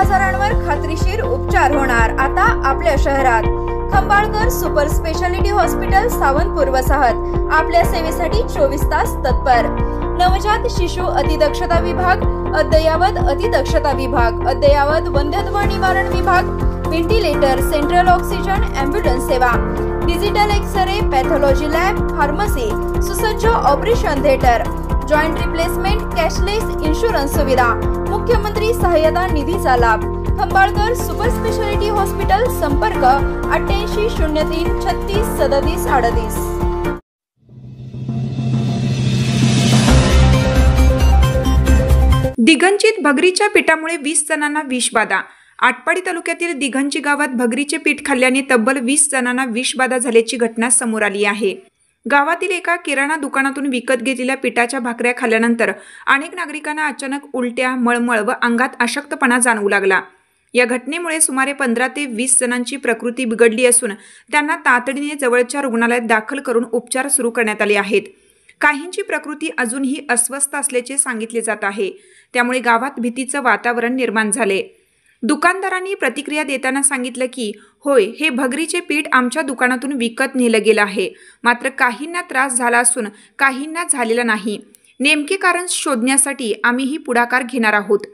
आजारांवर खात्रीशीर उपचार होणार आता आपल्या शहरात। Khambalkar super speciality hospital Sawantpur वसाहत आपल्या सेवेसाठी 24 तास तत्पर। नवजात शिशु अतिदक्षता विभाग, अद्ययावत अतिदक्षता विभाग, अद्ययावत वंध्यत्व निवारण विभाग, व्हेंटिलेटर, सेंट्रल ऑक्सिजन, एम्ब्युलन्स सेवा, digital x-ray, pathology lab, pharmacy, सुसज्ज operation theatre, joint replacement, cashless insurance सुविधा, मुख्यमंत्री सहायता निधीचा लाभ। खंबाळकर सुपर स्पेशालिटी हॉस्पिटल, संपर्क 88 03 36 37 38। दिगंजीत भगरीच्या पिठामुळे 20 जणांना विषबाधा। आटपाडी तालुक्यातील दिगंजी गावात भगरीचे पीठ खाल्ल्याने तब्बल 20 जणांना विषबाधा झाल्याची घटना समोर आली आहे। गावातील एका किराणा दुकानातून विकत घेतलेल्या पिठाच्या भाकऱ्या खाल्ल्यानंतर अनेक नागरिकांना अचानक उलट्या, मळमळ व अंगात अशक्तपणा जाणवू लागला। या घटनेमुळे सुमारे 15 ते 20 जणांची प्रकृती बिघडली असून त्यांना तातडीने जवळच्या रुग्णालयात दाखल करून उपचार सुरू करण्यात आले आहेत। काहींची प्रकृती अजूनही अस्वस्थ असल्याचे सांगितले जात आहे। त्यामुळे गावात भीतीचे वातावरण निर्माण झाले। दुकानदारांनी प्रतिक्रिया देताना सांगितलं की होय, हे भगरीचे पीठ आमच्या दुकानातून विकत नेलं गेलं आहे, मात्र काहींना त्रास झाला असून काहींना झालेला नाही। नेमके कारण शोधण्यासाठी आम्हीही पुढाकार घेणार आहोत।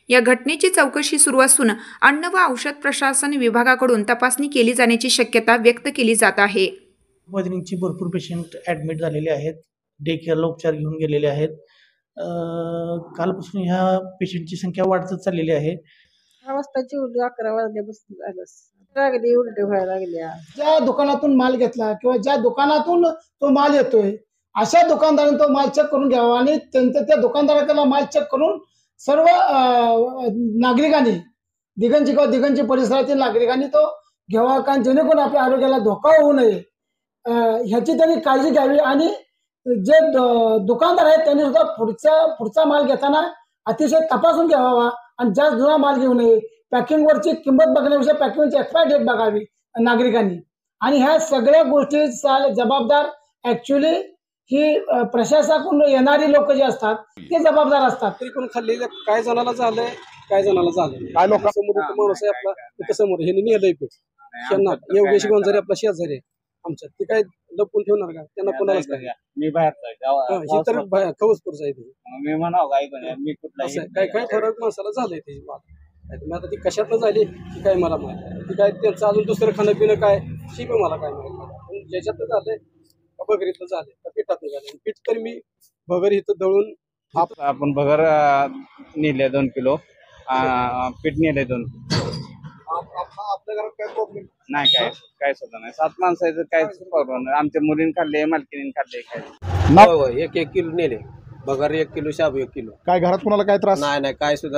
या घटनेची चौकशी सुरू असून अन्न व औषध प्रशासन विभागाकडून तपासणी केली जाण्याची शक्यता व्यक्त केली जात आहे। मधुमेहाचे भरपूर पेशंट ॲडमिट झालेले आहेत, डे केअरला उपचार घेऊन गेलेले आहेत। कालपासून ह्या पेशंटची संख्या वाढतच चाललेली आहे। 11 वाजताची उलटी 11 वाजल्यापासून लागली, उलटी व्हायला लागल्या। ज्या दुकानातून माल घेतला किंवा ज्या दुकानातून तो माल येतोय अशा दुकानदाराने तो माल चेक करून घ्यावा आणि त्यांचं त्या दुकानदाराला माल चेक करून सर्व नागरिकांनी दिगंजी परिसरातील नागरिकांनी तो घ्यावा, कारण जेणेकरून आपल्या आरोग्याला धोका होऊ नये ह्याची त्यांनी काळजी घ्यावी। आणि जे दुकानदार आहेत त्यांनी सुद्धा पुढचा माल घेताना अतिशय तपासून घ्यावा आणि जास्त जुना माल घेऊ नये। पॅकिंगवरची किंमत बघण्यापेक्षा पॅकिंगची एक्सपायरी डेट बघावी नागरिकांनी। आणि ह्या सगळ्या गोष्टीचा जबाबदार ऍक्च्युली ही प्रशासनाकडून येणारी लोक जे असतात ते जबाबदार असतात। तरी कोण खाल्लेलं काय जणाला झालंय, काय जणाला झालंय, काय लोकांसमोर माणूस आहे आपला तिथं समोर हे नेलंय पीठ त्यांना योगेश गोंजारे आपला शेजारी आहे आमच्या, ते काय लपून ठेवणार का? त्यांना कोणालाच काय मी बाहेर तर खवसपूरचा आहे मी म्हणाव काय काय ठराविक माणसाला झालंय त्याची बात। आता ती कशातनं झाली की काय मला माहिती, ती काय त्यांचं अजून दुसरं खाणं पिणं काय शी पण मला काय माहिती। ज्याच्यातलं झालंय भगरीतलं झालंय का पिठातलं झालंय। पीठ तर मी भगर इथं दळून आपण भगर नेले 2 किलो, पीठ नेले 2। आपल्या घरात काय प्रॉब्लेम नाही, काय सुद्धा नाही। 7 माणसाचं काय प्रॉब्लेम नाही। आमच्या मुलीने खाल्ले, मालकीने खाल्ले, काय 1 किलो नेले भगर, 1 किलो शाबू, 1 किलो। काय घरात कोणाला काय त्रास नाही काय सुद्धा